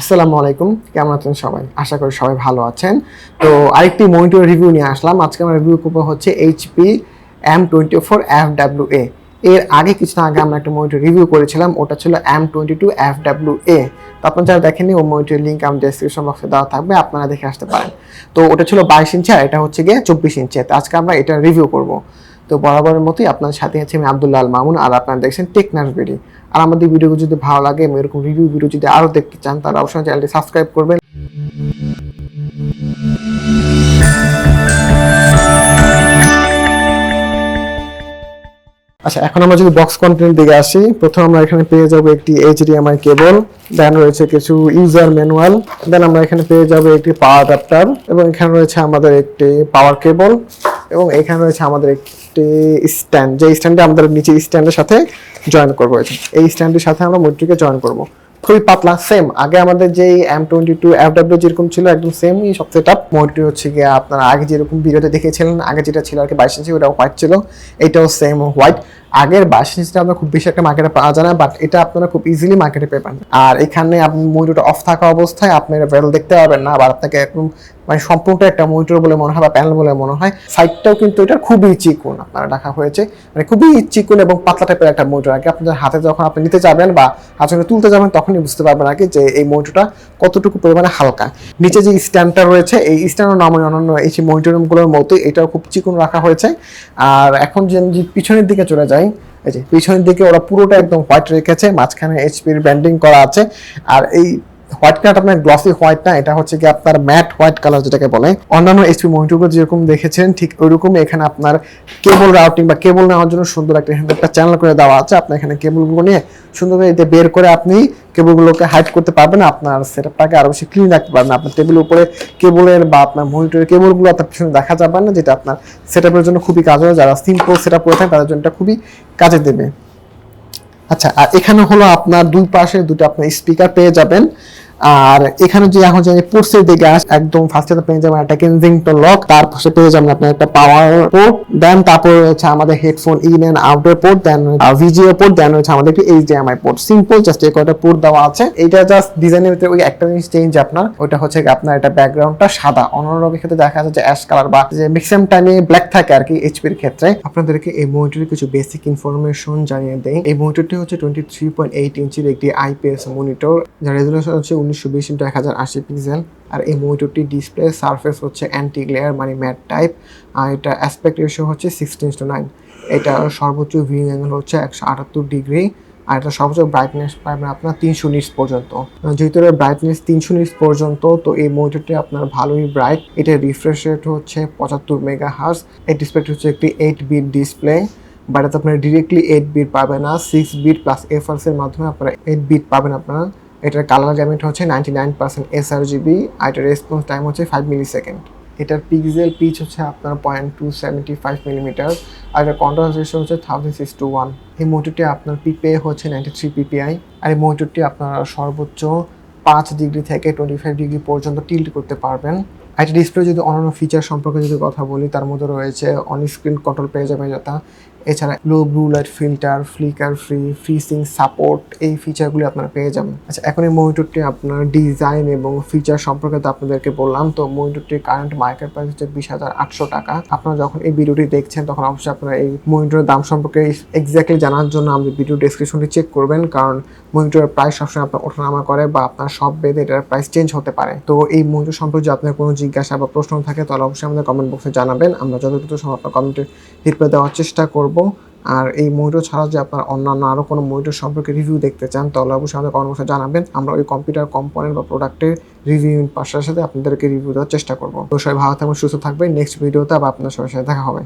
আসসালামু আলাইকুম, কেমন আছেন সবাই? আশা করি সবাই ভালো আছেন। তো আরেকটি মনিটর রিভিউ নিয়ে আসলাম। আজকে আমরা রিভিউ করবো হচ্ছে HP M24fwa। এর আগে কিছুদিন আগে আমরা একটা মনিটর রিভিউ করেছিলাম, ওটা ছিল M22fwa। তো আপনারা যারা দেখেননি, ওই মনিটরের লিঙ্ক আমি ডেসক্রিপশন বক্সে দেওয়া থাকবে, আপনারা দেখে আসতে পারেন। তো ওটা ছিল 22 ইঞ্চি আর এটা হচ্ছে গিয়ে 24 ইঞ্চি। তো আজকে আমরা এটা রিভিউ করব। তো বরাবরের মতোই আপনার সাথে আছে আমি আব্দুল্লাহ আল মামুন, আর আপনারা দেখছেন টেকনার্সবেরি। আর আমাদের ভিডিওগুলো যদি ভালো লাগে, এরকম রিভিউ ভিডিও যদি আরও দেখতে চান, তাহলে অবশ্যই চ্যানেলটি সাবস্ক্রাইব করবেন। আচ্ছা, এখন আমরা যদি বক্স কন্টেন্ট দিকে আসি, প্রথম আমরা এখানে পেয়ে যাব একটি HDMI কেবল, দেন রয়েছে কিছু ইউজার ম্যানুয়াল, দেন আমরা এখানে পেয়ে যাব একটি পাওয়ার অ্যাডাপ্টার, এবং এখানে রয়েছে আমাদের একটি পাওয়ার কেবল, এবং এখানে রয়েছে আমাদের একটি স্ট্যান্ড, যে স্ট্যান্ডে আমাদের নিচে স্ট্যান্ডের সাথে জয়েন করবো। এই স্ট্যান্ডের সাথে আমরা মনিটরকে জয়েন করবো। খুবই পাতলা, সেম আগে আমাদের যে M22fwa যেরকম ছিল একদম সেমই সব সেটআপ। মনিটর হচ্ছে গিয়ে আপনারা আগে যেরকম ভিডিওতে দেখেছিলেন, আগে যেটা ছিল আর কি 22 ইঞ্চি, ওটা হোয়াইট ছিল, এটাও সেম হোয়াইট। আগের 22 ইঞ্চিটা আপনার খুব বেশি একটা মার্কেটে পাওয়া যায় না, বাট এটা আপনারা খুব ইজিলি মার্কেটে পেবেন। আর এখানে আপনি মনিটরটা অফ থাকা অবস্থায় আপনি প্যানেল দেখতে পাবেন না, আবার আপনাকে একদম মানে সম্পূর্ণ একটা মনিটর বলে মনে হয় বা প্যানেল বলে মনে হয়। সাইডটাও কিন্তু এটা খুবই চিকন আপনারা রাখা হয়েছে, মানে খুবই চিকন এবং পাতলা টাইপের একটা মনিটর। আর কি আপনাদের হাতে যখন আপনি নিতে যাবেন বা হাতে তুলতে যাবেন, তখনই বুঝতে পারবেন আর কি যে এই মনিটরটা কতটুকু পরিমাণে হালকা। নিচে যে স্ট্যান্ডটা রয়েছে, এই স্ট্যান্ডের নাম অন্যান্য এই মনিটরগুলোর মতোই এটাও খুব চিকন রাখা হয়েছে। আর এখন যে পিছনের দিকে চলে যায়, এই যে পিছনের দিকে ওরা পুরোটা একদম হোয়াইট রেখেছে, মাঝখানে এইচপির ব্র্যান্ডিং করা আছে। আর এই হোয়াইট কালারটা আপনার গ্লসি হোয়াইট না, এটা হচ্ছে কি আপনার ম্যাট হোয়াইট কালার যেটাকে বলে। অন্যান্য এইচপি মনিটরগুলো যেরকম দেখেছেন ঠিক ওইরকমই এখানে আপনার কেবল রাউটিং বা কেবল নেওয়ার জন্য সুন্দর একটা চ্যানেল করে দেওয়া আছে। আপনি এখানে কেবলগুলো নিয়ে সুন্দরভাবে এতে বের করে আপনি কেবলগুলোকে হাইড করতে পারবেন, আপনার সেটআপটাকে আরো বেশি ক্লিন রাখতে পারবেন। আপনার টেবিলের উপরে কেবলের বা আপনার মনিটরের কেবলগুলো আপনার পিছনে দেখা যাবে না, যেটা আপনার সেটআপের জন্য খুবই কাজে হবে। যারা সিম্পল সেটআপ করে থাকেন তাদের জন্য এটা খুবই কাজে দেবে। আচ্ছা, আর এখানে হলো আপনার দুই পাশে দুটো আপনার স্পিকার পেয়ে যাবেন। আর এখানে যে এখন যে পোর্টসের দিকে একদম ফার্স্টে পেয়ে যাবেন একটা কেনজিংটন লক, তারপর পেয়ে যাবেন আপনার একটা পাওয়ার পোর্ট, দেন তারপর রয়েছে আমাদের হেডফোন ইন এন্ড আউটের পোর্ট, দেন ভিজিও পোর্ট, দেন রয়েছে আমাদের একটি HDMI পোর্ট। সিম্পল জাস্ট এই কয়টা পোর্ট দেওয়া আছে। এটা জাস্ট ডিজাইনের ভিতরে ওই একটা জিনিস চেঞ্জ আপনার, ওইটা হচ্ছে আপনার এটা ব্যাকগ্রাউন্ডটা সাদা। অন্যান্য ক্ষেত্রে দেখা যাচ্ছে যে অ্যাশ কালার বা যে ম্যাক্সিমাম টাইমে ব্ল্যাক থাকে আর কি এইচপির ক্ষেত্রে। আপনাদেরকে এই মনিটরের কিছু বেসিক ইনফরমেশন জানিয়ে দেই। এই মনিটরটি হচ্ছে 23.8 ইঞ্চির একটি IPS মনিটর, যার রেজোলিউশন হচ্ছে 1920x1080 পিক্সেল। আর এই মনিটরটি ডিসপ্লে সারফেস হচ্ছে অ্যান্টি গ্লেয়ার মানে ম্যাট টাইপ। আর এটা অ্যাসপেক্ট রেশিও হচ্ছে 16:9। এটা সর্বোচ্চ ভিউইং অ্যাঙ্গেল হচ্ছে 178 ডিগ্রি। আর এটা সর্বোচ্চ ব্রাইটনেস পাবেন আপনার 300 নিটস পর্যন্ত। যেহেতু এর ব্রাইটনেস 300 নিটস পর্যন্ত, তো এই মনিটরটি আপনার ভালোই ব্রাইট। এটা রিফ্রেশ রেট হচ্ছে 75 মেগাহার্জ। এই ডিসপ্লেটি হচ্ছে একটি 8 বিট ডিসপ্লে, বাট এতে আপনার ডিরেক্টলি 8 বিট পাবেন না, 6 বিট প্লাস এফআরস এর মাধ্যমে আপনারা 8 বিট পাবেন আপনারা। এটার কালার গ্যামেট হচ্ছে 99% sRGB, আর এটার রেসপন্স টাইম হচ্ছে 5 মিলিসেকেন্ড। এটার পিক্সেল পিচ হচ্ছে আপনার 0.275 মিলিমিটার, আর এটার কন্ট্রাস্ট রেশিও হচ্ছে 1000:1। এই মনিটরটি আপনার পিপিআই হচ্ছে 93 পিপিআই। আর এই মনিটরটি আপনারা সর্বোচ্চ 5 ডিগ্রি থেকে 25 ডিগ্রি পর্যন্ত টিল্ট করতে পারবেন। আইটি ডিসপ্লে যদি অন্যান্য ফিচার সম্পর্কে যদি কথা বলি, তার মধ্যে রয়েছে অন স্ক্রিন কন্ট্রোল পেয়ে যাবেন যথা, এছাড়া low blue light filter, flicker free, FreeSync support, এই ফিচারগুলি আপনারা পেয়ে যাবেন। আচ্ছা, এখন এই মনিটরটি আপনার ডিজাইন এবং ফিচার সম্পর্কে তো আপনাদেরকে বললাম। তো মনিটরটির কারেন্ট মার্কেট প্রাইস হচ্ছে 20,800 টাকা। আপনারা যখন এই ভিডিওটি দেখছেন, তখন অবশ্যই আপনারা এই মনিটরের দাম সম্পর্কে এক্স্যাক্টলি জানার জন্য আমাদের ভিডিও ডেসক্রিপশনটি চেক করবেন, কারণ মনিটরের প্রাইস সবসময় আপনার ওঠানামা করে বা আপনার সব বেদে এটার প্রাইস চেঞ্জ হতে পারে। তো এই মনিটর সম্পর্কে যদি আপনার কোনো জিজ্ঞাসা বা প্রশ্ন থাকে, তাহলে অবশ্যই আমাদের কমেন্ট বক্সে জানাবেন। আমরা যতটুকু সময় আপনার কমেন্টে রিপ্লাই দেওয়ার চেষ্টা করব। আর এই মনিটর ছাড়া যে আপনার অন্যান্য আরও কোনো মনিটর সম্পর্কে রিভিউ দেখতে চান, তাহলে অবশ্যই আমাদের কমেন্ট বক্সে জানাবেন। আমরা ওই কম্পিউটার কম্পোনেন্ট বা প্রোডাক্টের রিভিউ পাশার সাথে আপনাদেরকে রিভিউ দেওয়ার চেষ্টা করবো। তো সবাই ভালো থাকবেন, সুস্থ থাকবেন। নেক্সট ভিডিওতে আবার আপনার সবার সাথে দেখা হবে।